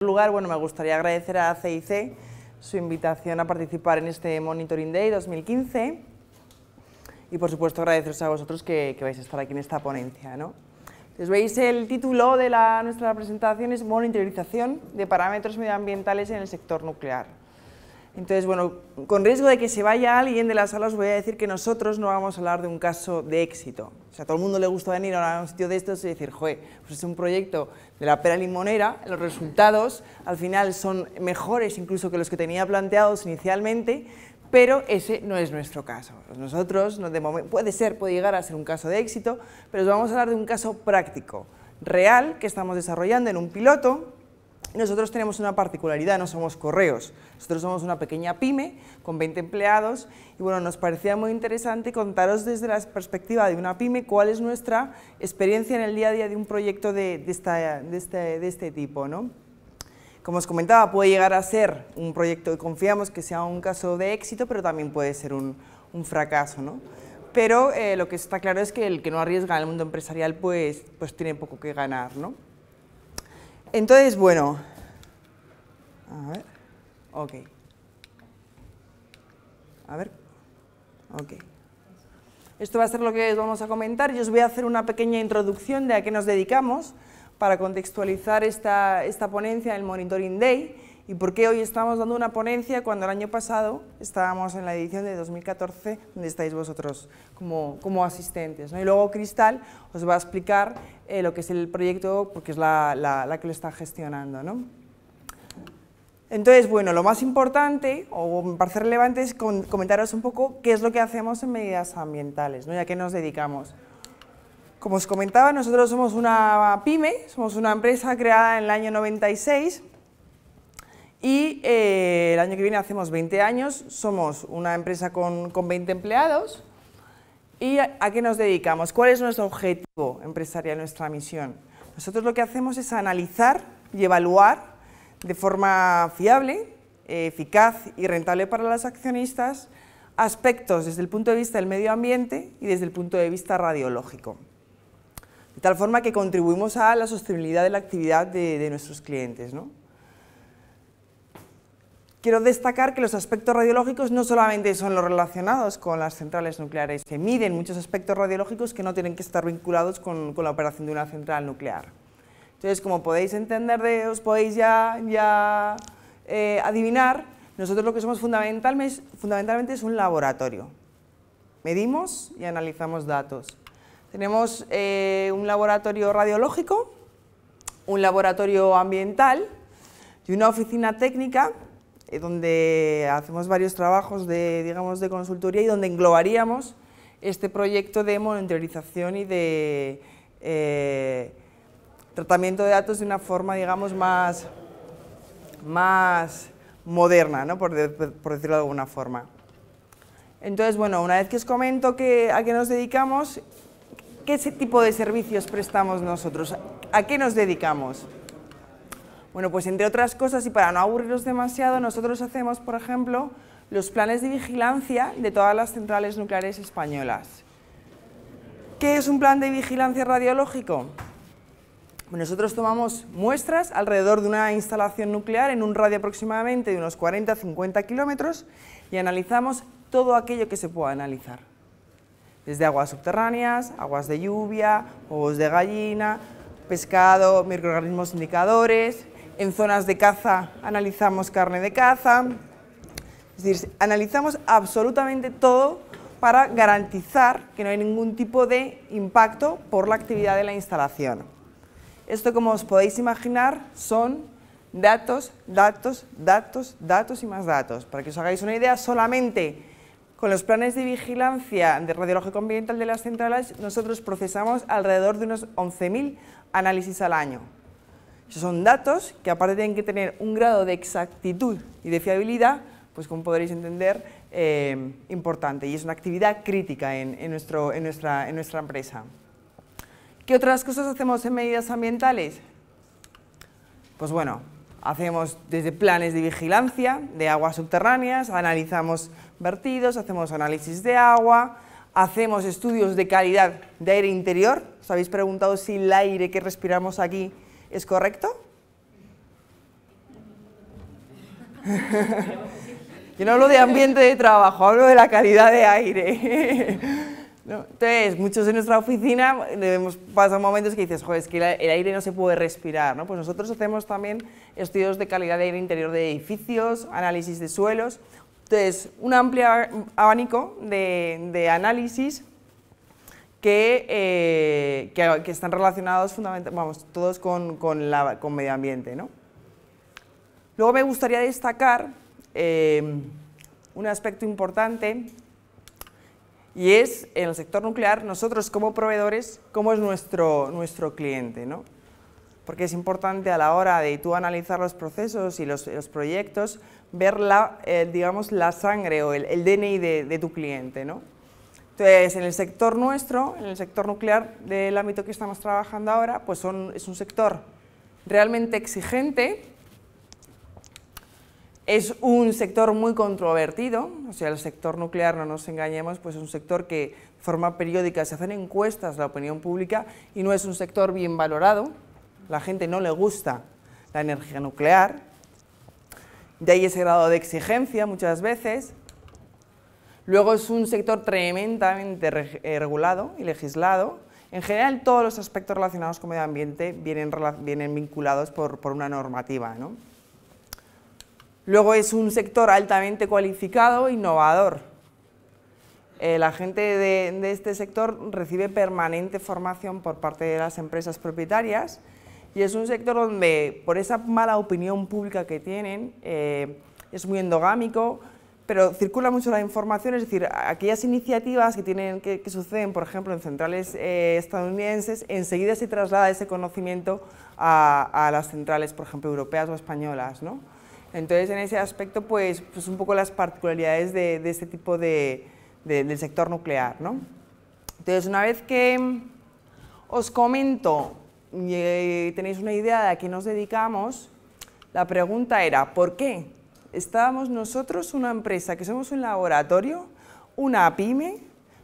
lugar, bueno, me gustaría agradecer a CIC su invitación a participar en este Monitoring Day 2015 y, por supuesto, agradeceros a vosotros que vais a estar aquí en esta ponencia, ¿no? Entonces, veis, el título de nuestra presentación es Monitorización de parámetros medioambientales en el sector nuclear. Entonces, bueno, con riesgo de que se vaya alguien de la sala, os voy a decir que nosotros no vamos a hablar de un caso de éxito. O sea, a todo el mundo le gusta venir a un sitio de estos y decir, joder, pues es un proyecto de la pera limonera, los resultados al final son mejores incluso que los que tenía planteados inicialmente, pero ese no es nuestro caso. Nosotros, de momento, puede llegar a ser un caso de éxito, pero os vamos a hablar de un caso práctico, real, que estamos desarrollando en un piloto. Y nosotros tenemos una particularidad, no somos correos, nosotros somos una pequeña pyme con 20 empleados y bueno, nos parecía muy interesante contaros desde la perspectiva de una pyme cuál es nuestra experiencia en el día a día de un proyecto de este tipo, ¿no? Como os comentaba, puede llegar a ser un proyecto que confiamos que sea un caso de éxito, pero también puede ser un fracaso, ¿no? Pero lo que está claro es que el que no arriesga en el mundo empresarial pues tiene poco que ganar, ¿no? Entonces, bueno, a ver, ok. Esto va a ser lo que os vamos a comentar. Yo os voy a hacer una pequeña introducción de a qué nos dedicamos para contextualizar esta ponencia del Monitoring Day y por qué hoy estamos dando una ponencia cuando el año pasado estábamos en la edición de 2014, donde estáis vosotros como asistentes, ¿no? Y luego Cristal os va a explicar lo que es el proyecto, porque es la que lo está gestionando, ¿no? Entonces, bueno, lo más importante, o me parece relevante, es comentaros un poco qué es lo que hacemos en medidas ambientales, ¿no? Y a qué nos dedicamos. Como os comentaba, nosotros somos una pyme, somos una empresa creada en el año 96 y el año que viene hacemos 20 años, somos una empresa con 20 empleados. ¿Y a qué nos dedicamos? ¿Cuál es nuestro objetivo empresarial, nuestra misión? Nosotros lo que hacemos es analizar y evaluar de forma fiable, eficaz y rentable para los accionistas aspectos desde el punto de vista del medio ambiente y desde el punto de vista radiológico. De tal forma que contribuimos a la sostenibilidad de la actividad de nuestros clientes, ¿no? Quiero destacar que los aspectos radiológicos no solamente son los relacionados con las centrales nucleares, se miden muchos aspectos radiológicos que no tienen que estar vinculados con la operación de una central nuclear. Entonces, como podéis entender, os podéis ya adivinar, nosotros lo que somos fundamentalmente es un laboratorio. Medimos y analizamos datos. Tenemos un laboratorio radiológico, un laboratorio ambiental y una oficina técnica donde hacemos varios trabajos de consultoría y donde englobaríamos este proyecto de monitorización y de tratamiento de datos de una forma, digamos, más moderna, ¿no? por decirlo de alguna forma. Entonces, bueno, una vez que os comento a qué nos dedicamos, ¿qué tipo de servicios prestamos nosotros? ¿A qué nos dedicamos? Bueno, pues entre otras cosas, y para no aburriros demasiado, nosotros hacemos, por ejemplo, los planes de vigilancia de todas las centrales nucleares españolas. ¿Qué es un plan de vigilancia radiológico? Bueno, nosotros tomamos muestras alrededor de una instalación nuclear en un radio aproximadamente de unos 40-50 kilómetros y analizamos todo aquello que se pueda analizar. Desde aguas subterráneas, aguas de lluvia, huevos de gallina, pescado, microorganismos indicadores. En zonas de caza analizamos carne de caza, es decir, analizamos absolutamente todo para garantizar que no hay ningún tipo de impacto por la actividad de la instalación. Esto, como os podéis imaginar, son datos, datos, datos, datos y más datos. Para que os hagáis una idea, solamente con los planes de vigilancia de radiológico ambiental de las centrales, nosotros procesamos alrededor de unos 11.000 análisis al año. Esos son datos que, aparte, tienen que tener un grado de exactitud y de fiabilidad, pues como podréis entender, importante, y es una actividad crítica en nuestra empresa. ¿Qué otras cosas hacemos en medidas ambientales? Pues bueno, hacemos desde planes de vigilancia de aguas subterráneas, analizamos vertidos, hacemos análisis de agua, hacemos estudios de calidad de aire interior. ¿Os habéis preguntado si el aire que respiramos aquí es correcto? Yo no hablo de ambiente de trabajo, hablo de la calidad de aire. ¿No? Entonces, muchos en nuestra oficina hemos pasado momentos que dices, joder, es que el aire no se puede respirar, ¿no? Pues nosotros hacemos también estudios de calidad de aire interior de edificios, análisis de suelos. Entonces, un amplio abanico de análisis que están relacionados fundamentalmente, todos con medio ambiente, ¿no? Luego me gustaría destacar un aspecto importante, y es, en el sector nuclear, nosotros como proveedores, cómo es nuestro cliente, ¿no? Porque es importante a la hora de tú analizar los procesos y los proyectos, ver digamos, la sangre o el DNI de tu cliente, ¿no? Entonces, en el sector nuestro, en el sector nuclear del ámbito que estamos trabajando ahora, pues es un sector realmente exigente. Es un sector muy controvertido, o sea, el sector nuclear, no nos engañemos, pues es un sector que de forma periódica se hacen encuestas a la opinión pública y no es un sector bien valorado, la gente no le gusta la energía nuclear, de ahí ese grado de exigencia muchas veces. Luego es un sector tremendamente regulado y legislado. En general, todos los aspectos relacionados con medio ambiente vienen vinculados por una normativa, ¿no? Luego es un sector altamente cualificado e innovador. La gente de este sector recibe permanente formación por parte de las empresas propietarias y es un sector donde, por esa mala opinión pública que tienen, es muy endogámico, pero circula mucho la información, es decir, aquellas iniciativas que suceden, por ejemplo, en centrales estadounidenses, enseguida se traslada ese conocimiento a las centrales, por ejemplo, europeas o españolas, ¿no? Entonces, en ese aspecto, pues un poco las particularidades de este tipo del sector nuclear, ¿no? Entonces, una vez que os comento y tenéis una idea de a qué nos dedicamos, la pregunta era, ¿por qué estábamos nosotros, una empresa que somos un laboratorio, una pyme,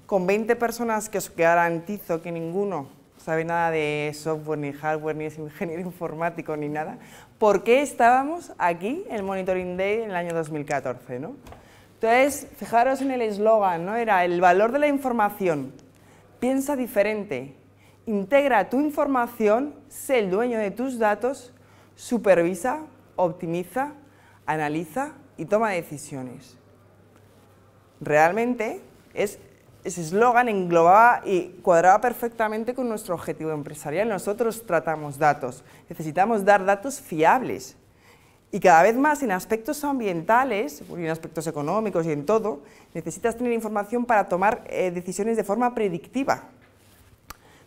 con 20 personas que os garantizo que ninguno sabe nada de software, ni hardware, ni es ingeniero informático, ni nada? ¿Por qué estábamos aquí en el Monitoring Day en el año 2014, ¿no? Entonces, fijaros en el eslogan, ¿no? Era el valor de la información, piensa diferente, integra tu información, sé el dueño de tus datos, supervisa, optimiza, analiza y toma decisiones. Realmente, ese eslogan englobaba y cuadraba perfectamente con nuestro objetivo empresarial. Nosotros tratamos datos, necesitamos dar datos fiables y cada vez más en aspectos ambientales, y en aspectos económicos y en todo, necesitas tener información para tomar decisiones de forma predictiva.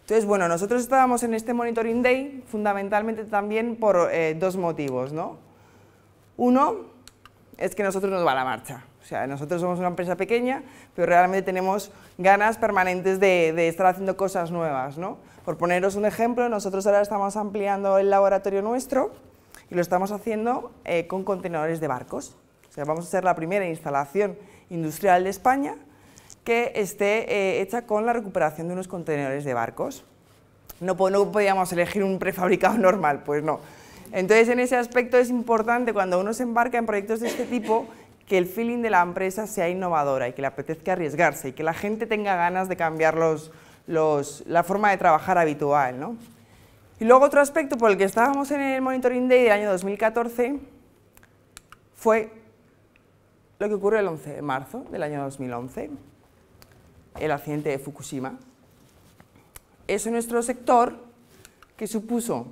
Entonces, bueno, nosotros estábamos en este Monitoring Day fundamentalmente también por dos motivos, ¿no? Uno es que nosotros nos va la marcha. O sea, nosotros somos una empresa pequeña, pero realmente tenemos ganas permanentes de estar haciendo cosas nuevas, ¿no? Por poneros un ejemplo, nosotros ahora estamos ampliando el laboratorio nuestro y lo estamos haciendo con contenedores de barcos. O sea, vamos a ser la primera instalación industrial de España que esté hecha con la recuperación de unos contenedores de barcos. No podíamos elegir un prefabricado normal, pues no. Entonces, en ese aspecto es importante cuando uno se embarca en proyectos de este tipo que el feeling de la empresa sea innovadora y que le apetezca arriesgarse y que la gente tenga ganas de cambiar la forma de trabajar habitual, ¿no? Y luego otro aspecto por el que estábamos en el Monitoring Day del año 2014 fue lo que ocurrió el 11 de marzo del año 2011, el accidente de Fukushima. Eso en nuestro sector, ¿qué supuso?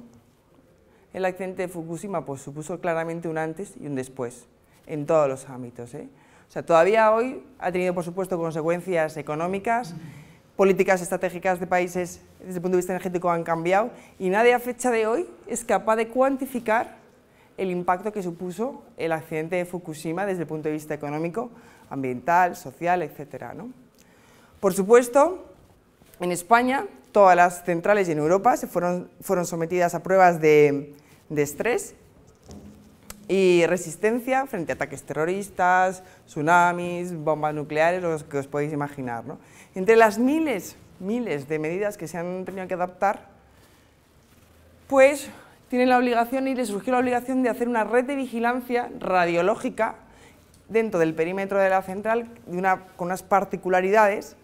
El accidente de Fukushima pues supuso claramente un antes y un después en todos los ámbitos, ¿eh? O sea, todavía hoy ha tenido, por supuesto, consecuencias económicas, políticas estratégicas de países desde el punto de vista energético han cambiado y nadie a fecha de hoy es capaz de cuantificar el impacto que supuso el accidente de Fukushima desde el punto de vista económico, ambiental, social, etcétera, ¿no? Por supuesto, en España, todas las centrales y en Europa fueron sometidas a pruebas de estrés y resistencia frente a ataques terroristas, tsunamis, bombas nucleares, lo que os podéis imaginar, ¿no? Entre las miles de medidas que se han tenido que adaptar, pues tienen la obligación y les surgió la obligación de hacer una red de vigilancia radiológica dentro del perímetro de la central con unas particularidades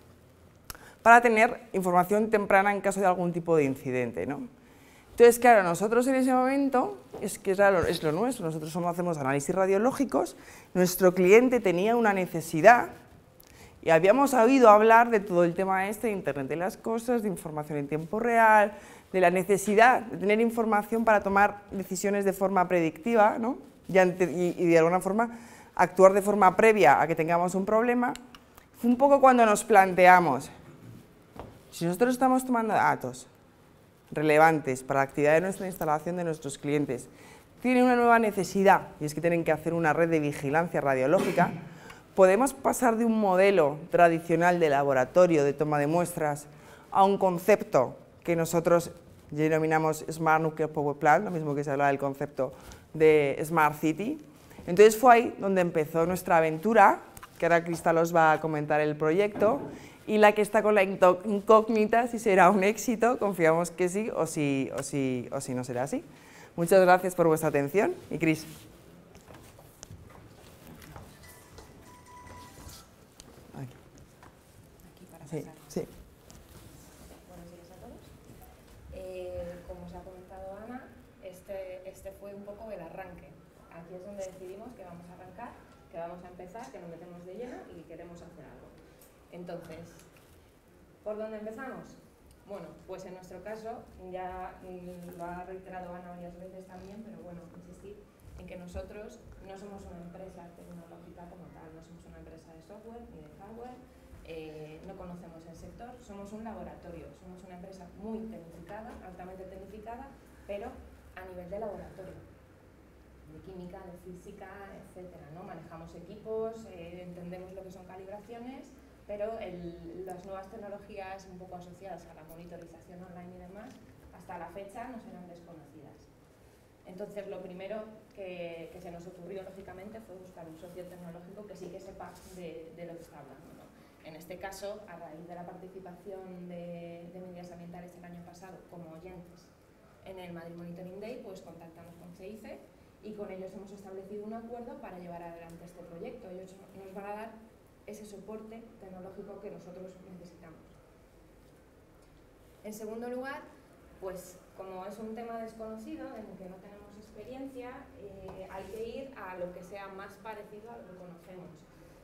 para tener información temprana en caso de algún tipo de incidente, ¿no? Entonces, claro, nosotros en ese momento, es lo nuestro, nosotros solo hacemos análisis radiológicos, nuestro cliente tenía una necesidad y habíamos oído hablar de todo el tema de Internet de las cosas, de información en tiempo real, de la necesidad de tener información para tomar decisiones de forma predictiva, ¿no? y de alguna forma actuar de forma previa a que tengamos un problema. Fue un poco cuando nos planteamos, si nosotros estamos tomando datos relevantes para la actividad de nuestra instalación de nuestros clientes, tienen una nueva necesidad, y es que tienen que hacer una red de vigilancia radiológica, podemos pasar de un modelo tradicional de laboratorio de toma de muestras a un concepto que nosotros denominamos Smart Nuclear Power Plant, lo mismo que se habla del concepto de Smart City. Entonces fue ahí donde empezó nuestra aventura, que ahora Cristal os va a comentar el proyecto, y la que está con la incógnita si será un éxito, confiamos que sí o si no será así. Muchas gracias por vuestra atención y Cris. Aquí para Sí, pasar. sí. Buenos días a todos. Como os ha comentado Ana, este fue un poco el arranque. Aquí es donde decidimos que vamos a arrancar, que vamos a empezar, que nos metemos de lleno y queremos hacer algo. Entonces, ¿por dónde empezamos? Bueno, pues en nuestro caso, ya lo ha reiterado Ana varias veces también, pero bueno, insistir en que nosotros no somos una empresa tecnológica como tal, no somos una empresa de software ni de hardware, no conocemos el sector, somos un laboratorio, somos una empresa muy tecnificada, altamente tecnificada, pero a nivel de laboratorio, de química, de física, etcétera, ¿no? Manejamos equipos, entendemos lo que son calibraciones, pero las nuevas tecnologías un poco asociadas a la monitorización online y demás, hasta la fecha nos eran desconocidas. Entonces, lo primero que se nos ocurrió, lógicamente, fue buscar un socio tecnológico que sí que sepa de lo que está hablando, ¿no? En este caso, a raíz de la participación de medidas ambientales el año pasado como oyentes en el Madrid Monitoring Day, pues contactamos con CICE y con ellos hemos establecido un acuerdo para llevar adelante este proyecto. Ellos nos van a dar ese soporte tecnológico que nosotros necesitamos. En segundo lugar, pues como es un tema desconocido en el que no tenemos experiencia, hay que ir a lo que sea más parecido a lo que conocemos.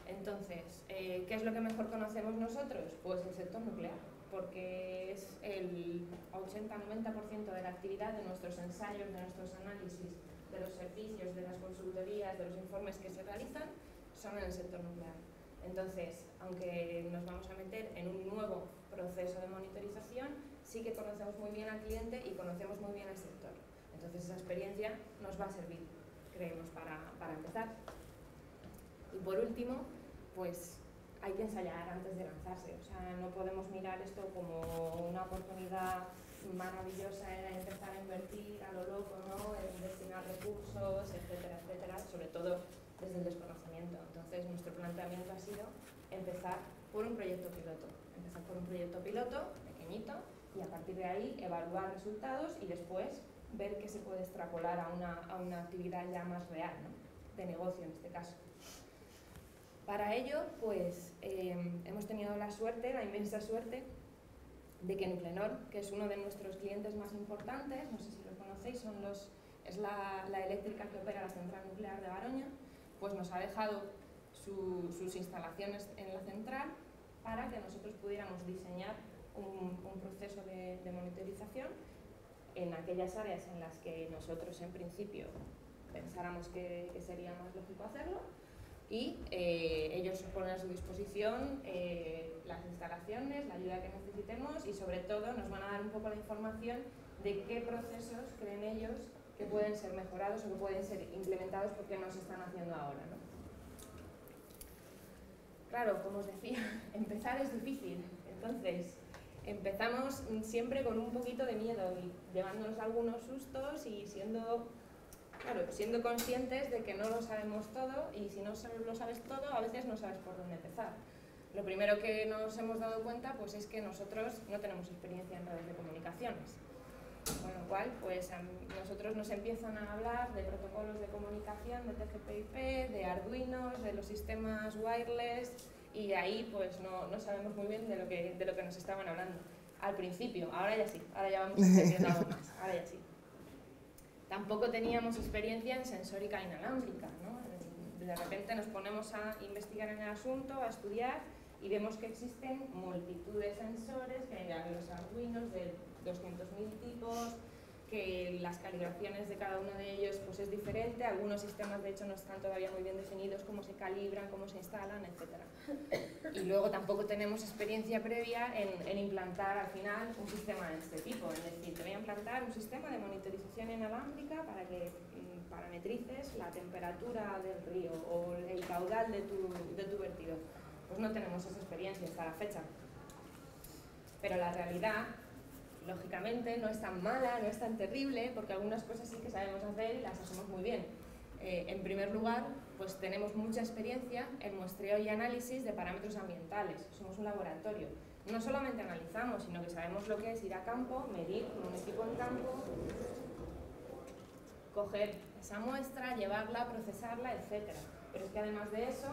Entonces, ¿qué es lo que mejor conocemos nosotros? Pues el sector nuclear, porque es el 80-90% de la actividad de nuestros ensayos, de nuestros análisis, de los servicios, de las consultorías, de los informes que se realizan, son en el sector nuclear. Entonces, aunque nos vamos a meter en un nuevo proceso de monitorización, sí que conocemos muy bien al cliente y conocemos muy bien el sector. Entonces, esa experiencia nos va a servir, creemos, para empezar. Y por último, pues hay que ensayar antes de lanzarse. O sea, no podemos mirar esto como una oportunidad maravillosa en empezar a invertir a lo loco, ¿no? En destinar recursos, etcétera, etcétera, sobre todo desde el desconocimiento. Entonces, nuestro planteamiento ha sido empezar por un proyecto piloto. Empezar por un proyecto piloto, pequeñito, y a partir de ahí evaluar resultados y después ver qué se puede extrapolar a una actividad ya más real, ¿no? De negocio en este caso. Para ello, pues, hemos tenido la suerte, la inmensa suerte, de que Nuclenor, que es uno de nuestros clientes más importantes, no sé si lo conocéis, es la eléctrica que opera la central nuclear de Garoña, pues nos ha dejado sus instalaciones en la central para que nosotros pudiéramos diseñar un proceso de monitorización en aquellas áreas en las que nosotros en principio pensáramos que sería más lógico hacerlo, y ellos ponen a su disposición las instalaciones, la ayuda que necesitemos y sobre todo nos van a dar un poco la información de qué procesos creen ellos que pueden ser mejorados o que pueden ser implementados porque no se están haciendo ahora, ¿no? Claro, como os decía, empezar es difícil, entonces empezamos siempre con un poquito de miedo y llevándonos algunos sustos y siendo conscientes de que no lo sabemos todo y si no lo sabes todo, a veces no sabes por dónde empezar. Lo primero que nos hemos dado cuenta pues, es que nosotros no tenemos experiencia en redes de comunicaciones. Con lo cual, pues nosotros nos empiezan a hablar de protocolos de comunicación, de TCP/IP, de Arduinos, de los sistemas wireless, y ahí pues no sabemos muy bien de lo que nos estaban hablando. Al principio, ahora ya sí, ahora ya vamos entendiendo algo más, ahora ya sí. Tampoco teníamos experiencia en sensórica inalámbrica, ¿no? De repente nos ponemos a investigar en el asunto, a estudiar, y vemos que existen multitud de sensores, que hay los Arduinos de 200.000 tipos, que las calibraciones de cada uno de ellos pues es diferente, algunos sistemas de hecho no están todavía muy bien definidos, cómo se calibran, cómo se instalan, etc. Y luego tampoco tenemos experiencia previa en implantar al final un sistema de este tipo, es decir, te voy a implantar un sistema de monitorización inalámbrica para que parametrices la temperatura del río o el caudal de tu vertido. Pues no tenemos esa experiencia hasta la fecha. Pero la realidad, lógicamente, no es tan mala, no es tan terrible, porque algunas cosas sí que sabemos hacer y las hacemos muy bien. En primer lugar, pues tenemos mucha experiencia en muestreo y análisis de parámetros ambientales. Somos un laboratorio. No solamente analizamos, sino que sabemos lo que es ir a campo, medir con un equipo en campo, coger esa muestra, llevarla, procesarla, etc. Pero es que además de eso,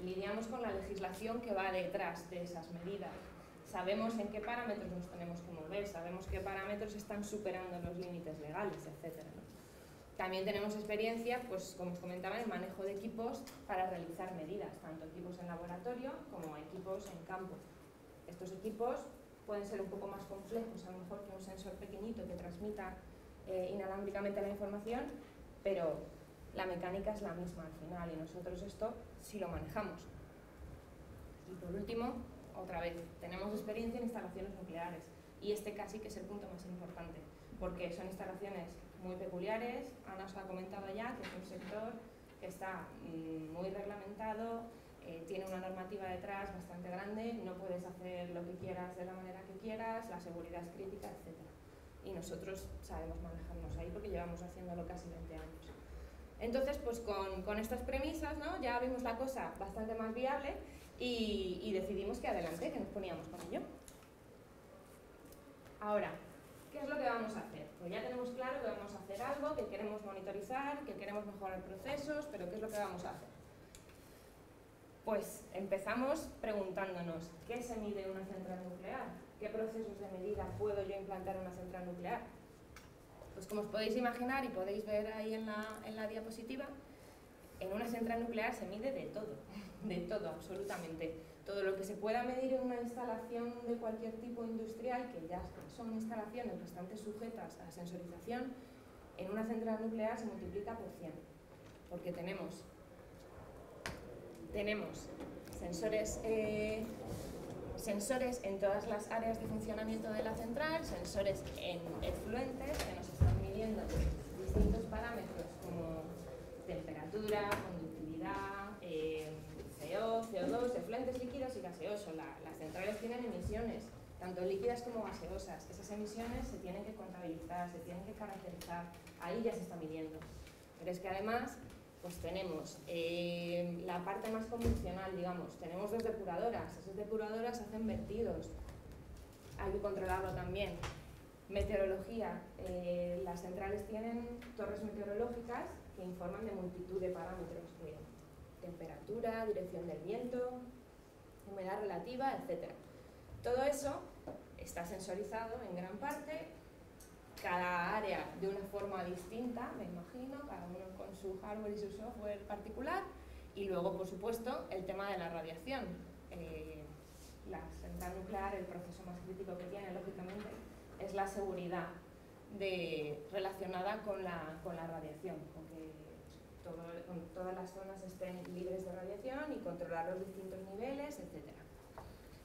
lidiamos con la legislación que va detrás de esas medidas. Sabemos en qué parámetros nos tenemos que mover, sabemos qué parámetros están superando los límites legales, etc. También tenemos experiencia, pues como os comentaba, en el manejo de equipos para realizar medidas, tanto equipos en laboratorio como equipos en campo. Estos equipos pueden ser un poco más complejos, a lo mejor que un sensor pequeñito que transmita inalámbricamente la información, pero la mecánica es la misma al final y nosotros esto sí lo manejamos. Y por último, otra vez, tenemos experiencia en instalaciones nucleares y este casi que es el punto más importante, porque son instalaciones muy peculiares. Ana os ha comentado ya que es un sector que está muy reglamentado, tiene una normativa detrás bastante grande, no puedes hacer lo que quieras de la manera que quieras, la seguridad es crítica, etc. Y nosotros sabemos manejarnos ahí porque llevamos haciéndolo casi 20 años. Entonces, pues con estas premisas, ¿no? Ya vimos la cosa bastante más viable y decidimos que adelante, que nos poníamos con ello. Ahora, ¿qué es lo que vamos a hacer? Pues ya tenemos claro que vamos a hacer algo, que queremos monitorizar, que queremos mejorar procesos, pero ¿qué es lo que vamos a hacer? Pues empezamos preguntándonos, ¿qué se mide en una central nuclear? ¿Qué procesos de medida puedo yo implantar en una central nuclear? Pues como os podéis imaginar y podéis ver ahí en la diapositiva, en una central nuclear se mide de todo, absolutamente. Todo lo que se pueda medir en una instalación de cualquier tipo industrial, que ya son instalaciones bastante sujetas a sensorización, en una central nuclear se multiplica por 100, porque tenemos sensores en todas las áreas de funcionamiento de la central, sensores en efluentes que nos están midiendo distintos parámetros como temperatura, conductividad, CO, CO2, efluentes líquidos y gaseosos. Las centrales tienen emisiones, tanto líquidas como gaseosas. Esas emisiones se tienen que contabilizar, se tienen que caracterizar, ahí ya se está midiendo. Pero es que además pues tenemos la parte más convencional, digamos, tenemos 2 depuradoras, esas depuradoras hacen vertidos, hay que controlarlo también. Meteorología, las centrales tienen torres meteorológicas que informan de multitud de parámetros, de temperatura, dirección del viento, humedad relativa, etc. Todo eso está sensorizado en gran parte, cada área de una forma distinta, me imagino, cada uno con su hardware y su software particular, y luego, por supuesto, el tema de la radiación. La central nuclear, el proceso más crítico que tiene, lógicamente, es la seguridad relacionada con la radiación, con que todas las zonas estén libres de radiación y controlar los distintos niveles, etc.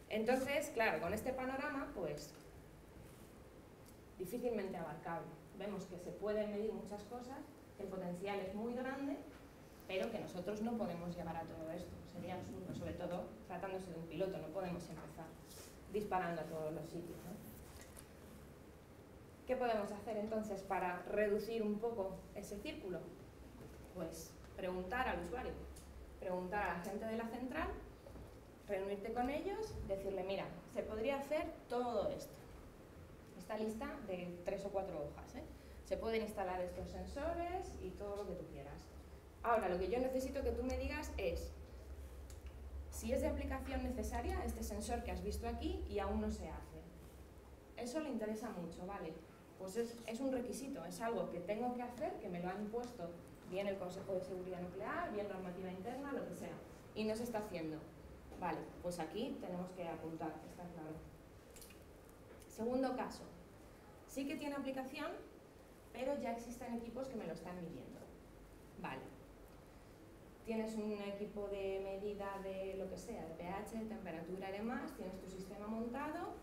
Entonces, claro, con este panorama, pues difícilmente abarcable. Vemos que se pueden medir muchas cosas, que el potencial es muy grande, pero que nosotros no podemos llegar a todo esto. Sería absurdo, sobre todo tratándose de un piloto, no podemos empezar disparando a todos los sitios, ¿no? ¿Qué podemos hacer entonces para reducir un poco ese círculo? Pues preguntar al usuario, preguntar a la gente de la central, reunirte con ellos, decirle, mira, se podría hacer todo esto. esta lista de 3 o 4 hojas, ¿eh? Se pueden instalar estos sensores y todo lo que tú quieras. Ahora, lo que yo necesito que tú me digas es si es de aplicación necesaria este sensor que has visto aquí y aún no se hace. Eso le interesa mucho, ¿vale? Pues es un requisito, es algo que tengo que hacer, que me lo han impuesto bien el Consejo de Seguridad Nuclear, bien normativa interna, lo que sea, y no se está haciendo. Vale, pues aquí tenemos que apuntar, está claro. Segundo caso, sí que tiene aplicación, pero ya existen equipos que me lo están midiendo. Vale. Tienes un equipo de medida de lo que sea, de pH, de temperatura y demás, tienes tu sistema montado,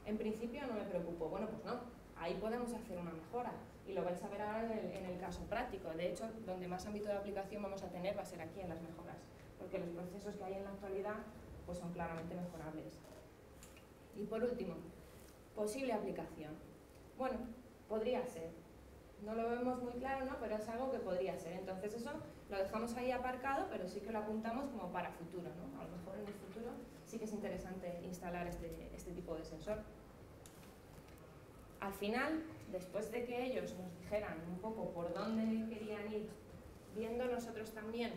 en principio no me preocupo. Bueno, pues no, ahí podemos hacer una mejora y lo vais a ver ahora en el caso práctico. De hecho, donde más ámbito de aplicación vamos a tener va a ser aquí en las mejoras, porque los procesos que hay en la actualidad pues son claramente mejorables. Y por último, posible aplicación. Bueno, podría ser. No lo vemos muy claro, ¿no? Pero es algo que podría ser. Entonces eso lo dejamos ahí aparcado, pero sí que lo apuntamos como para futuro, ¿no? A lo mejor en el futuro sí que es interesante instalar este tipo de sensor. Al final, después de que ellos nos dijeran un poco por dónde querían ir, viendo nosotros también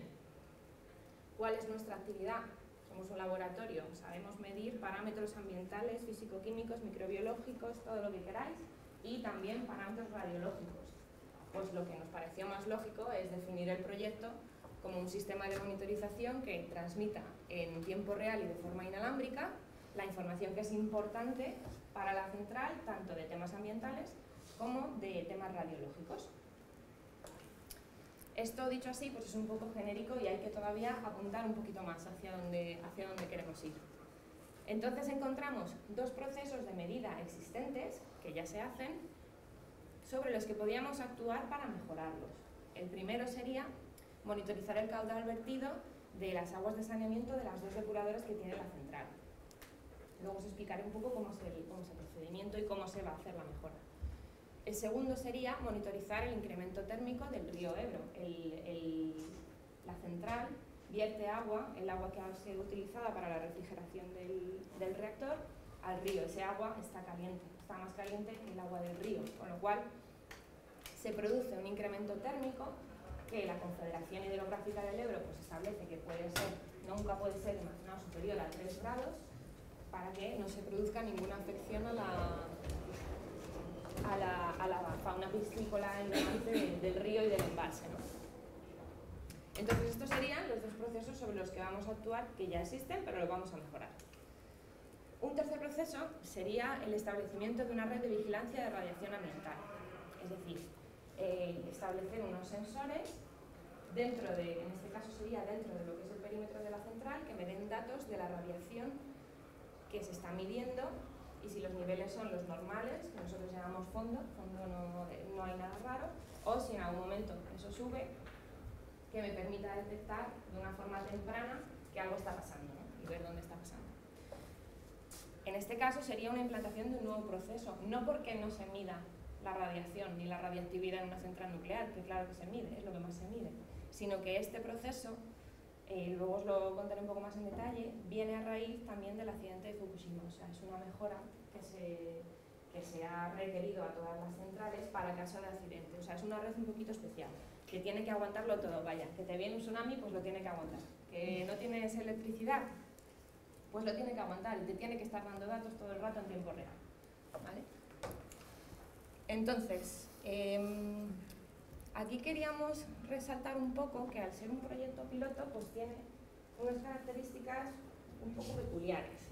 cuál es nuestra actividad, somos un laboratorio, sabemos medir parámetros ambientales, físico-químicos, microbiológicos, todo lo que queráis, y también parámetros radiológicos. Pues lo que nos pareció más lógico es definir el proyecto como un sistema de monitorización que transmita en tiempo real y de forma inalámbrica la información que es importante para la central, tanto de temas ambientales como de temas radiológicos. Esto dicho así pues es un poco genérico y hay que todavía apuntar un poquito más hacia dónde queremos ir. Entonces encontramos dos procesos de medida existentes que ya se hacen sobre los que podíamos actuar para mejorarlos. El primero sería monitorizar el caudal vertido de las aguas de saneamiento de las dos depuradoras que tiene la central. Luego os explicaré un poco cómo es el procedimiento y cómo se va a hacer la mejora. El segundo sería monitorizar el incremento térmico del río Ebro. La central vierte agua, el agua que ha sido utilizada para la refrigeración del reactor, al río. Ese agua está caliente, está más caliente que el agua del río, con lo cual se produce un incremento térmico que la Confederación Hidrográfica del Ebro pues establece que nunca puede ser más superior a 3 grados para que no se produzca ninguna afección a la fauna piscícola del río y del embalse, ¿no? Entonces estos serían los dos procesos sobre los que vamos a actuar, que ya existen, pero los vamos a mejorar. Un tercer proceso sería el establecimiento de una red de vigilancia de radiación ambiental, es decir, establecer unos sensores en este caso sería dentro de lo que es el perímetro de la central, que me den datos de la radiación que se está midiendo y si los niveles son los normales, que nosotros llamamos fondo no hay nada raro, o si en algún momento eso sube, que me permita detectar de una forma temprana que algo está pasando, ¿no? Y ver dónde está pasando. En este caso sería una implantación de un nuevo proceso, no porque no se mida la radiación ni la radiactividad en una central nuclear, que claro que se mide, es lo que más se mide, sino que este proceso, luego os lo contaré un poco más en detalle, viene a raíz también del accidente de Fukushima, o sea, es una mejora que se ha requerido a todas las centrales para caso de accidente, o sea, es una red un poquito especial, que tiene que aguantarlo todo, vaya, que te viene un tsunami, pues lo tiene que aguantar, que no tienes electricidad, pues lo tiene que aguantar y te tiene que estar dando datos todo el rato en tiempo real, ¿vale? Entonces, aquí queríamos resaltar un poco que al ser un proyecto piloto, pues tiene unas características un poco peculiares.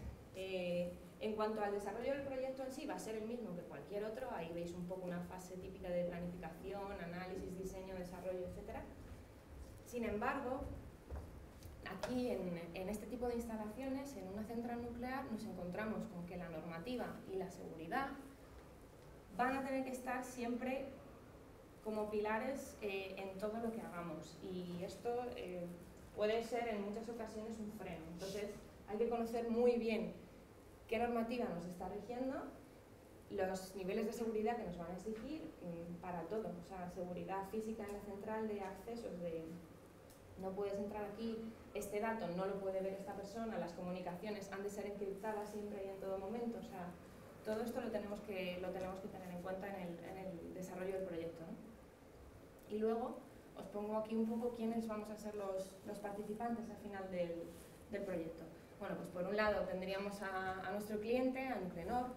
En cuanto al desarrollo del proyecto en sí, va a ser el mismo que cualquier otro, ahí veis un poco una fase típica de planificación, análisis, diseño, desarrollo, etc. Sin embargo, aquí en este tipo de instalaciones, en una central nuclear, nos encontramos con que la normativa y la seguridad van a tener que estar siempre como pilares en todo lo que hagamos y esto puede ser en muchas ocasiones un freno. Entonces hay que conocer muy bien qué normativa nos está rigiendo, los niveles de seguridad que nos van a exigir para todo, o sea, seguridad física en la central de accesos, de no puedes entrar aquí, este dato no lo puede ver esta persona, las comunicaciones han de ser encriptadas siempre y en todo momento, o sea, todo esto lo tenemos que tener en cuenta en el desarrollo del proyecto, ¿no? Y luego os pongo aquí un poco quiénes vamos a ser los participantes al final del proyecto. Bueno, pues por un lado tendríamos a nuestro cliente, a Nuclenor.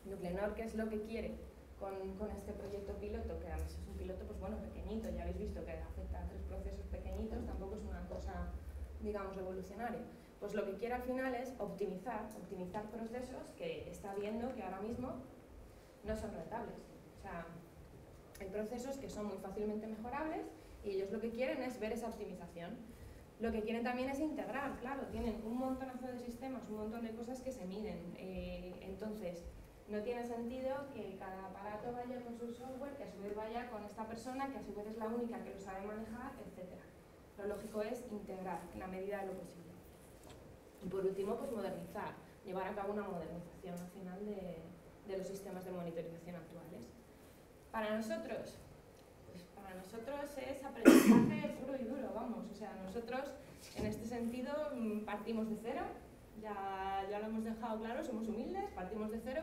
Nuclenor, ¿qué es lo que quiere con este proyecto piloto? Que además es un piloto, pues bueno, pequeñito, ya habéis visto que afecta a 3 procesos pequeñitos, tampoco es una cosa, digamos, revolucionaria. Pues lo que quiere al final es optimizar procesos que está viendo que ahora mismo no son rentables. O sea, hay procesos que son muy fácilmente mejorables y ellos lo que quieren es ver esa optimización. Lo que quieren también es integrar, claro, tienen un montonazo de sistemas, un montón de cosas que se miden. Entonces, no tiene sentido que cada aparato vaya con su software, que a su vez vaya con esta persona, que a su vez es la única que lo sabe manejar, etc. Lo lógico es integrar en la medida de lo posible. Y por último, pues modernizar, llevar a cabo una modernización al final de los sistemas de monitorización actuales. Para nosotros, pues para nosotros es aprendizaje puro y duro, vamos. O sea, nosotros en este sentido partimos de cero, ya lo hemos dejado claro, somos humildes, partimos de cero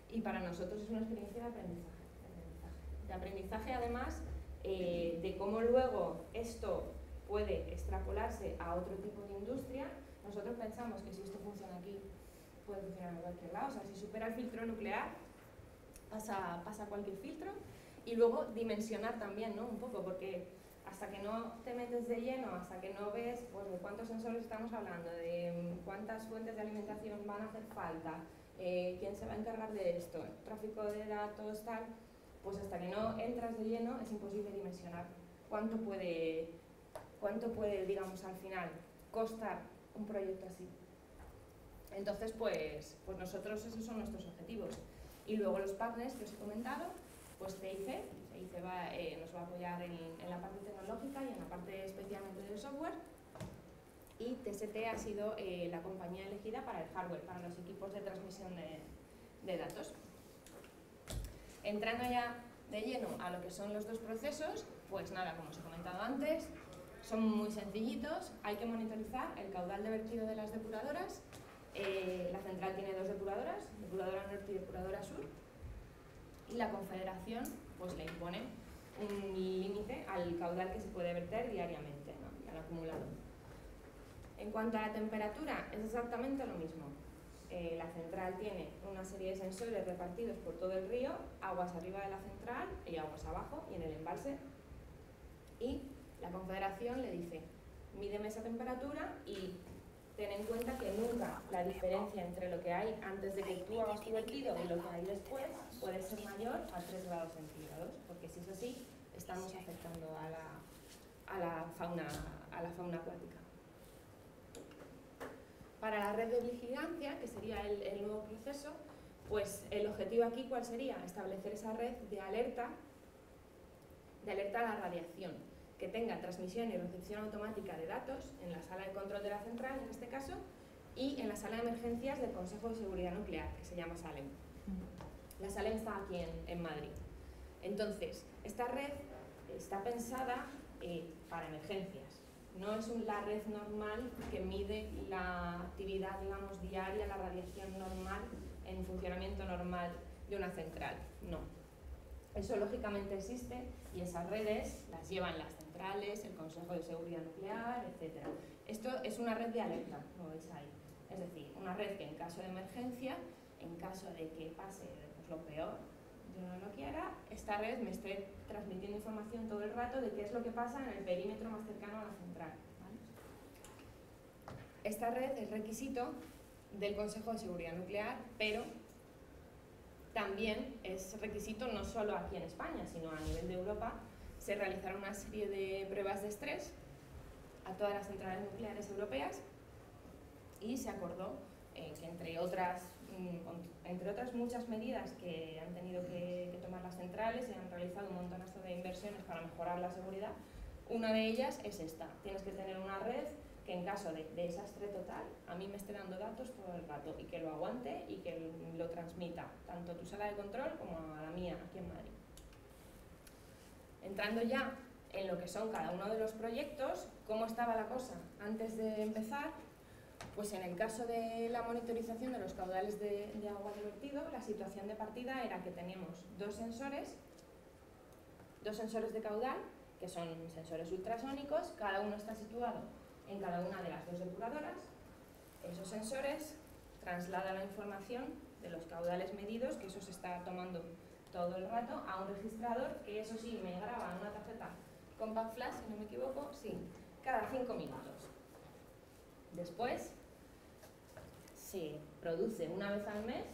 y para nosotros es una experiencia de aprendizaje. De aprendizaje además de cómo luego esto puede extrapolarse a otro tipo de industria. Nosotros pensamos que si esto funciona aquí, puede funcionar en cualquier lado. O sea, si supera el filtro nuclear, pasa cualquier filtro. Y luego dimensionar también, ¿no? Un poco, porque hasta que no te metes de lleno, hasta que no ves pues, de cuántos sensores estamos hablando, de cuántas fuentes de alimentación van a hacer falta, quién se va a encargar de esto, el tráfico de datos, tal, pues hasta que no entras de lleno es imposible dimensionar cuánto puede, digamos, al final costar un proyecto así. Entonces, pues nosotros esos son nuestros objetivos. Y luego los partners que os he comentado, pues CIC nos va a apoyar en la parte tecnológica y en la parte especialmente del software. Y TST ha sido la compañía elegida para el hardware, para los equipos de transmisión de datos. Entrando ya de lleno a lo que son los dos procesos, pues nada, como os he comentado antes, son muy sencillitos. Hay que monitorizar el caudal de vertido de las depuradoras. La central tiene 2 depuradoras, depuradora norte y depuradora sur. Y la Confederación pues le impone un límite al caudal que se puede verter diariamente, ¿no? Al acumulado. En cuanto a la temperatura, es exactamente lo mismo. La central tiene una serie de sensores repartidos por todo el río, aguas arriba de la central y aguas abajo y en el embalse. Y la Confederación le dice, mídeme esa temperatura y ten en cuenta que nunca la diferencia entre lo que hay antes de que tú hagas tu vertido y lo que hay después puede ser mayor a 3 grados centígrados, porque si es así, estamos afectando a la fauna acuática. Para la red de vigilancia, que sería el nuevo proceso, pues el objetivo aquí, ¿cuál sería? Establecer esa red de alerta a la radiación, que tenga transmisión y recepción automática de datos en la sala de control de la central, en este caso, y en la sala de emergencias del Consejo de Seguridad Nuclear, que se llama SALEM. La SALEM está aquí en Madrid. Entonces, esta red está pensada para emergencias. No es la red normal que mide la actividad, digamos, diaria, la radiación normal, en funcionamiento normal de una central. No. Eso lógicamente existe y esas redes las llevan las centrales, el Consejo de Seguridad Nuclear, etc. Esto es una red de alerta, como veis ahí. Es decir, una red que en caso de emergencia, en caso de que pase pues, lo peor, yo no lo quiera, esta red me esté transmitiendo información todo el rato de qué es lo que pasa en el perímetro más cercano a la central. ¿Vale? Esta red es requisito del Consejo de Seguridad Nuclear, pero también es requisito no solo aquí en España, sino a nivel de Europa. Se realizaron una serie de pruebas de estrés a todas las centrales nucleares europeas y se acordó que entre otras muchas medidas que han tenido que tomar las centrales, se han realizado un montonazo de inversiones para mejorar la seguridad. Una de ellas es esta: tienes que tener una red que en caso de desastre total a mí me esté dando datos todo el rato y que lo aguante y que lo transmita tanto a tu sala de control como a la mía aquí en Madrid. Entrando ya en lo que son cada uno de los proyectos, ¿cómo estaba la cosa antes de empezar? Pues en el caso de la monitorización de los caudales de agua de vertido, la situación de partida era que teníamos dos sensores de caudal, que son sensores ultrasónicos, cada uno está situado en cada una de las dos depuradoras. Esos sensores trasladan la información de los caudales medidos, que eso se está tomando todo el rato, a un registrador, que eso sí, me graba en una tarjeta Compact Flash, si no me equivoco, sí, cada 5 minutos. Después, se produce una vez al mes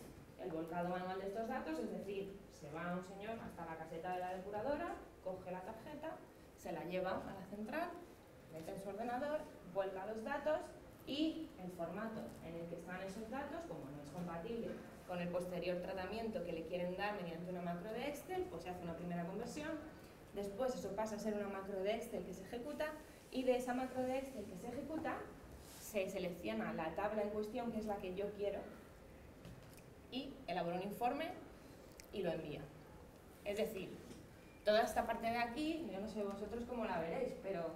el volcado manual de estos datos, es decir, se va un señor hasta la caseta de la depuradora, coge la tarjeta, se la lleva a la central, mete en su ordenador, vuelca los datos y el formato en el que están esos datos, como no es compatible con el posterior tratamiento que le quieren dar mediante una macro de Excel, pues se hace una primera conversión, después eso pasa a ser una macro de Excel que se ejecuta y de esa macro de Excel que se ejecuta se selecciona la tabla en cuestión, que es la que yo quiero, y elabora un informe y lo envía. Es decir, toda esta parte de aquí, yo no sé vosotros cómo la veréis, pero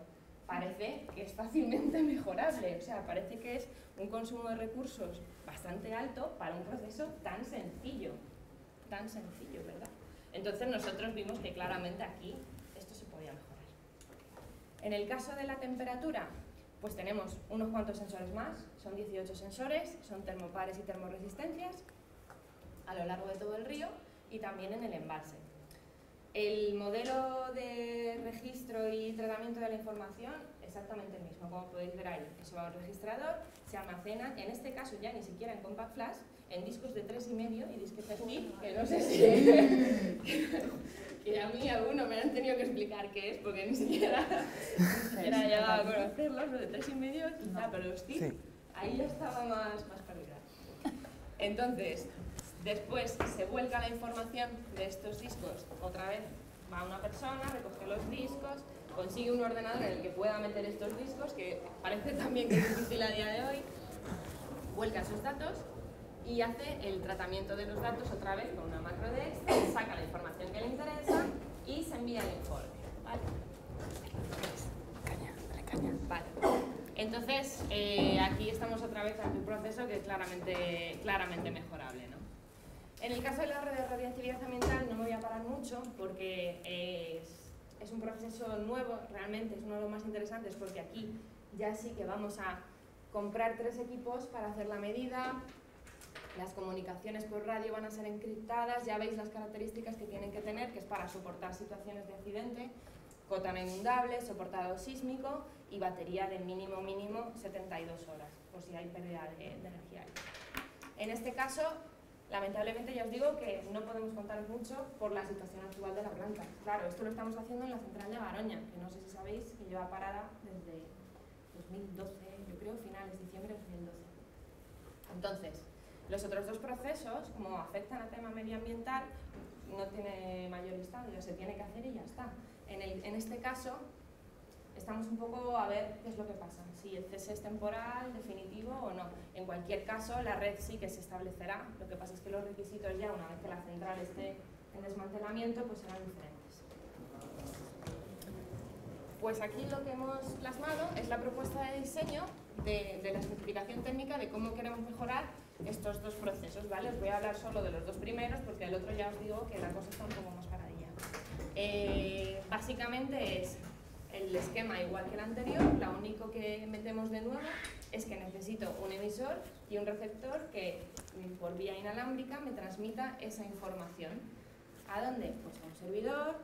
parece que es fácilmente mejorable, o sea, parece que es un consumo de recursos bastante alto para un proceso tan sencillo, ¿verdad? Entonces nosotros vimos que claramente aquí esto se podía mejorar. En el caso de la temperatura, pues tenemos unos cuantos sensores más, son 18 sensores, son termopares y termoresistencias a lo largo de todo el río y también en el embalse. El modelo de registro y tratamiento de la información, exactamente el mismo, como podéis ver ahí. Eso va a un registrador, se almacena, en este caso ya ni siquiera en Compact Flash, en discos de 3,5 y disquetes MIR, que no sé si... que a mí algunos me han tenido que explicar qué es, porque ni siquiera he llegado a conocerlos, los de 3,5 quizá, pero los TIC, ahí ya estaba más perdida. Entonces, después se vuelca la información de estos discos, otra vez va una persona, recoge los discos, consigue un ordenador en el que pueda meter estos discos, que parece también que es difícil a día de hoy, vuelca esos datos y hace el tratamiento de los datos otra vez con una macro de Excel, saca la información que le interesa y se envía el informe. ¿Vale? Vale. Entonces, aquí estamos otra vez ante un proceso que es claramente mejorable, ¿no? En el caso de la red de radiactividad ambiental no me voy a parar mucho porque es un proceso nuevo, realmente es uno de los más interesantes porque aquí ya sí que vamos a comprar 3 equipos para hacer la medida, las comunicaciones por radio van a ser encriptadas, ya veis las características que tienen que tener, que es para soportar situaciones de accidente, cota no inundable, soportado sísmico y batería de mínimo 72 horas, por si hay pérdida de energía. En este caso, lamentablemente ya os digo que no podemos contar mucho por la situación actual de la planta. Claro, esto lo estamos haciendo en la central de Garoña, que no sé si sabéis que lleva parada desde 2012, yo creo, finales de diciembre de 2012. Entonces, los otros 2 procesos, como afectan al tema medioambiental, no tiene mayor estadio, se tiene que hacer y ya está. En este caso, estamos un poco a ver qué es lo que pasa, si el cese es temporal, definitivo o no. En cualquier caso, la red sí que se establecerá, lo que pasa es que los requisitos ya, una vez que la central esté en desmantelamiento, pues serán diferentes. Pues aquí lo que hemos plasmado es la propuesta de diseño de la especificación técnica de cómo queremos mejorar estos 2 procesos, ¿vale? Os voy a hablar solo de los 2 primeros porque el otro ya os digo que la cosa está un poco más paradilla. Básicamente es el esquema igual que el anterior, lo único que metemos de nuevo es que necesito un emisor y un receptor que por vía inalámbrica me transmita esa información. ¿A dónde? Pues a un servidor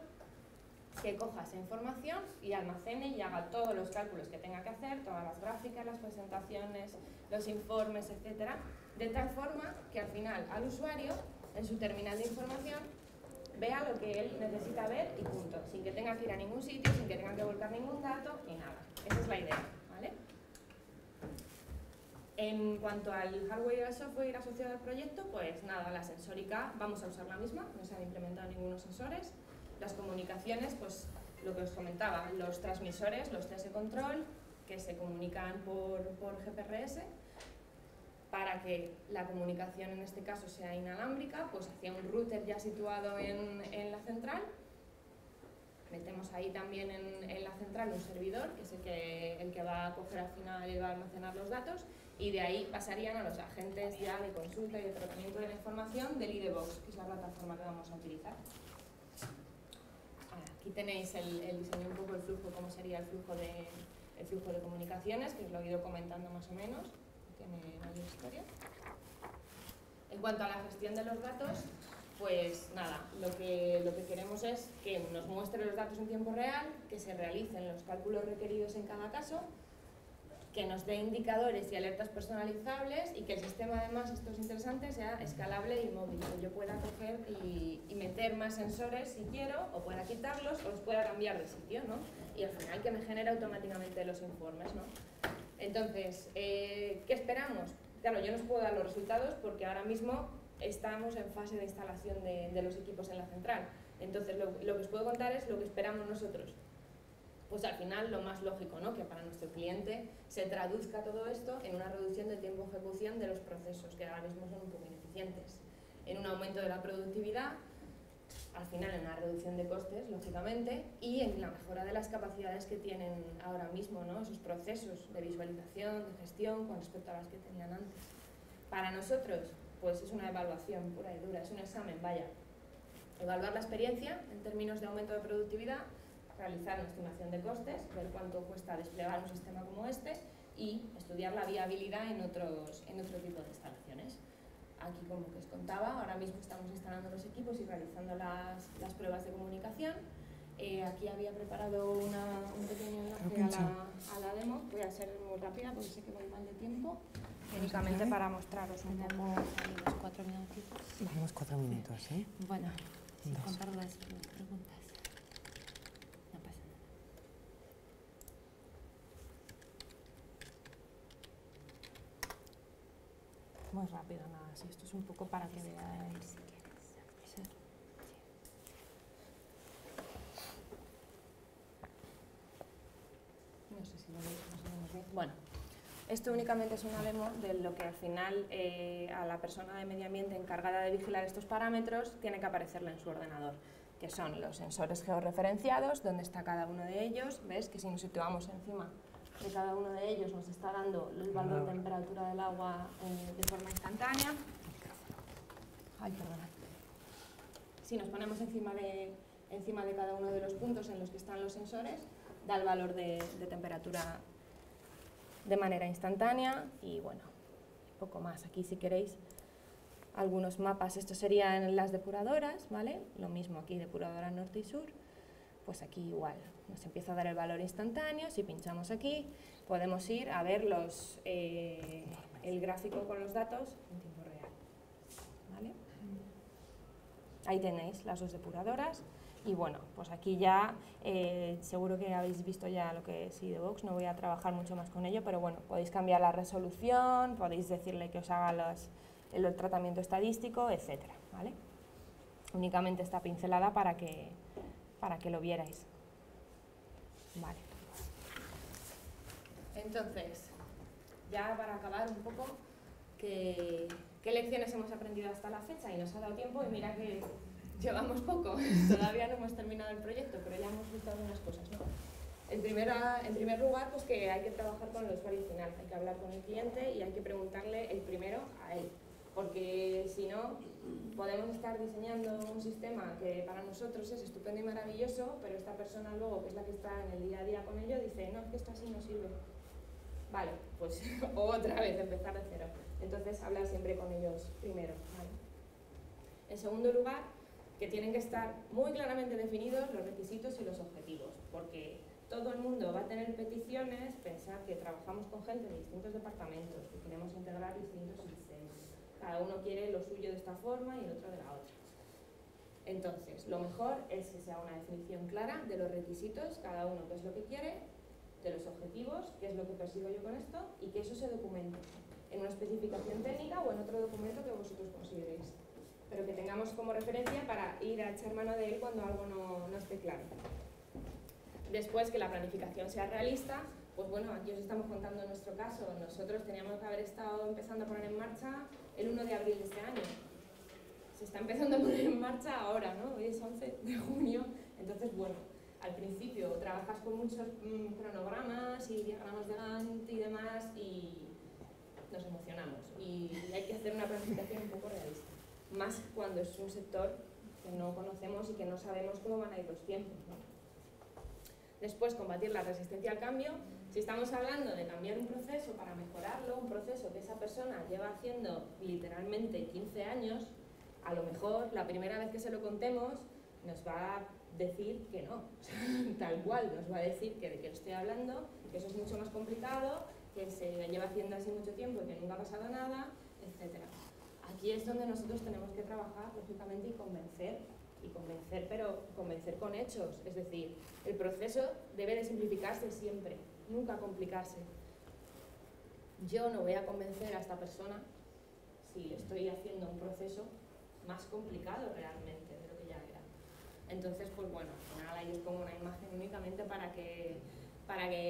que coja esa información y almacene y haga todos los cálculos que tenga que hacer, todas las gráficas, las presentaciones, los informes, etcétera, de tal forma que al final al usuario, en su terminal de información, vea lo que él necesita ver y punto, sin que tenga que ir a ningún sitio, sin que tenga que volcar ningún dato ni nada. Esa es la idea, ¿vale? En cuanto al hardware y al software asociado al proyecto, pues nada, la sensórica vamos a usar la misma, no se han implementado ningunos sensores. Las comunicaciones, pues lo que os comentaba, los transmisores, los TS Control, que se comunican por GPRS, para que la comunicación en este caso sea inalámbrica, pues hacia un router ya situado en la central. metemos ahí también en la central un servidor, que es el que va a coger al final y va a almacenar los datos, y de ahí pasarían a los agentes ya de consulta y de tratamiento de la información del IDBox, que es la plataforma que vamos a utilizar. Aquí tenéis el diseño, un poco el flujo, cómo sería el flujo de comunicaciones, que os lo he ido comentando más o menos, tiene mayor historia. En cuanto a la gestión de los datos, pues nada, lo que queremos es que nos muestre los datos en tiempo real, que se realicen los cálculos requeridos en cada caso, que nos dé indicadores y alertas personalizables y que el sistema, además, esto es interesante, sea escalable y móvil, que yo pueda coger y meter más sensores si quiero, o pueda quitarlos o los pueda cambiar de sitio, ¿no? Y al final que me genere automáticamente los informes, ¿no? Entonces, ¿qué esperamos? Claro, yo no os puedo dar los resultados porque ahora mismo estamos en fase de instalación de los equipos en la central. Entonces, lo que os puedo contar es lo que esperamos nosotros. Pues al final lo más lógico, ¿no? Que para nuestro cliente se traduzca todo esto en una reducción del tiempo de ejecución de los procesos, que ahora mismo son un poco ineficientes, en un aumento de la productividad, al final en una reducción de costes, lógicamente, y en la mejora de las capacidades que tienen ahora mismo, ¿no? Esos procesos de visualización, de gestión, con respecto a las que tenían antes. Para nosotros, pues es una evaluación pura y dura, es un examen, vaya. Evaluar la experiencia en términos de aumento de productividad, realizar una estimación de costes, ver cuánto cuesta desplegar un sistema como este y estudiar la viabilidad en otro tipo de instalaciones. Aquí, como que os contaba, ahora mismo estamos instalando los equipos y realizando las pruebas de comunicación. Aquí había preparado un pequeño enlace a la demo. Voy a ser muy rápida porque sé que voy mal de tiempo. Únicamente para mostraros un poco. Tenemos los 4 minutitos. Tenemos 4 minutos, ¿eh? Bueno, sin Dos. contar las preguntas. No pasa nada. Muy rápido, nada, sí, esto es un poco para que veáis. Si quieres. Sí. No sé si lo veis más o menos bien. Bueno, esto únicamente es una demo de lo que al final a la persona de medio ambiente encargada de vigilar estos parámetros tiene que aparecerle en su ordenador, que son los sensores georreferenciados, donde está cada uno de ellos. Ves que si nos situamos encima de cada uno de ellos nos está dando el valor de temperatura del agua de forma instantánea. Ay, perdona. Si nos ponemos encima de cada uno de los puntos en los que están los sensores, da el valor de temperatura de manera instantánea y bueno, poco más. Aquí, si queréis, algunos mapas. Estos serían las depuradoras, ¿vale? Lo mismo aquí, depuradora norte y sur. Pues aquí igual, nos empieza a dar el valor instantáneo. Si pinchamos aquí, podemos ir a ver el gráfico con los datos en tiempo real, ¿vale? Ahí tenéis las dos depuradoras. Y bueno, pues aquí ya seguro que habéis visto ya lo que es IDBox, no voy a trabajar mucho más con ello, pero bueno, podéis cambiar la resolución, podéis decirle que os haga el tratamiento estadístico, etcétera, ¿vale? Únicamente esta pincelada para que lo vierais. Vale. Entonces, ya para acabar un poco, ¿qué lecciones hemos aprendido hasta la fecha? Y nos ha dado tiempo, y mira que llevamos poco, todavía no hemos terminado el proyecto, pero ya hemos visto algunas cosas, ¿no? En primer lugar, pues que hay que trabajar con el usuario final, hay que hablar con el cliente y hay que preguntarle el primero a él, porque si no, podemos estar diseñando un sistema que para nosotros es estupendo y maravilloso, pero esta persona luego, que es la que está en el día a día con ello, dice, no, es que esto así no sirve. Vale, pues otra vez empezar de cero. Entonces, hablar siempre con ellos primero, ¿vale? En segundo lugar, que tienen que estar muy claramente definidos los requisitos y los objetivos, porque todo el mundo va a tener peticiones. Pensar que trabajamos con gente de distintos departamentos, que queremos integrar distintos sistemas. Cada uno quiere lo suyo de esta forma y el otro de la otra. Entonces, lo mejor es que sea una definición clara de los requisitos, cada uno qué es lo que quiere, de los objetivos, qué es lo que persigo yo con esto, y que eso se documente en una especificación técnica o en otro documento que vosotros consideréis, pero que tengamos como referencia para ir a echar mano de él cuando algo no esté claro. Después, que la planificación sea realista. Pues bueno, aquí os estamos contando nuestro caso. Nosotros teníamos que haber estado empezando a poner en marcha el 1 de abril de este año. Se está empezando a poner en marcha ahora, ¿no? Hoy es 11 de junio, entonces bueno, al principio trabajas con muchos cronogramas y diagramas de Gantt y demás y nos emocionamos y hay que hacer una planificación un poco realista, más cuando es un sector que no conocemos y que no sabemos cómo van a ir los tiempos, ¿no? Después, combatir la resistencia al cambio. Si estamos hablando de cambiar un proceso para mejorarlo, un proceso que esa persona lleva haciendo literalmente 15 años, a lo mejor la primera vez que se lo contemos nos va a decir que no, tal cual, nos va a decir que de qué estoy hablando, que eso es mucho más complicado, que se lleva haciendo así mucho tiempo y que nunca ha pasado nada, etc. Aquí es donde nosotros tenemos que trabajar, lógicamente, y convencer, pero convencer con hechos. Es decir, el proceso debe de simplificarse siempre, nunca complicarse. Yo no voy a convencer a esta persona si estoy haciendo un proceso más complicado realmente de lo que ya era. Entonces, pues bueno, al final ahí es como una imagen únicamente para que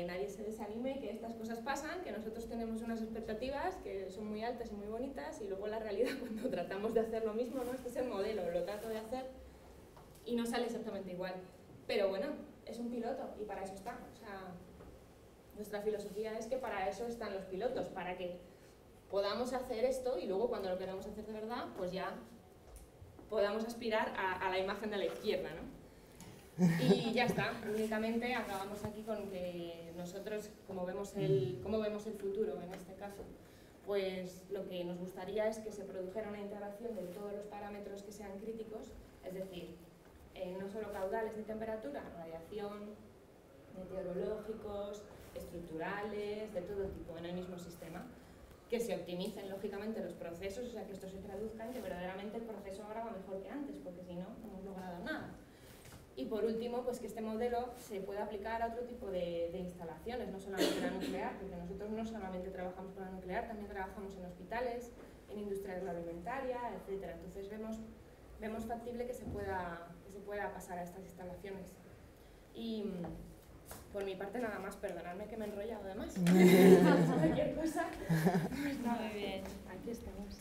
nadie se desanime, que estas cosas pasan, que nosotros tenemos unas expectativas que son muy altas y muy bonitas y luego la realidad cuando tratamos de hacer lo mismo, ¿no? Este es el modelo, lo trato de hacer y no sale exactamente igual. Pero bueno, es un piloto y para eso está. O sea, nuestra filosofía es que para eso están los pilotos, para que podamos hacer esto y luego cuando lo queramos hacer de verdad, pues ya podamos aspirar a la imagen de la izquierda, ¿no? Y ya está, únicamente acabamos aquí con que nosotros, como vemos el futuro en este caso, pues lo que nos gustaría es que se produjera una integración de todos los parámetros que sean críticos, es decir, no solo caudales de temperatura, radiación, meteorológicos, estructurales, de todo tipo en el mismo sistema, que se optimicen lógicamente los procesos, o sea que esto se traduzca en que verdaderamente el proceso ahora va mejor que antes, porque si no, no hemos logrado nada. Y por último, pues que este modelo se pueda aplicar a otro tipo de instalaciones, no solamente la nuclear, porque nosotros no solamente trabajamos con la nuclear, también trabajamos en hospitales, en industria agroalimentaria, etc. Entonces vemos factible que se pueda pasar a estas instalaciones. Y por mi parte nada más, perdonadme que me he enrollado de más. Cualquier cosa. Muy bien. Aquí estamos.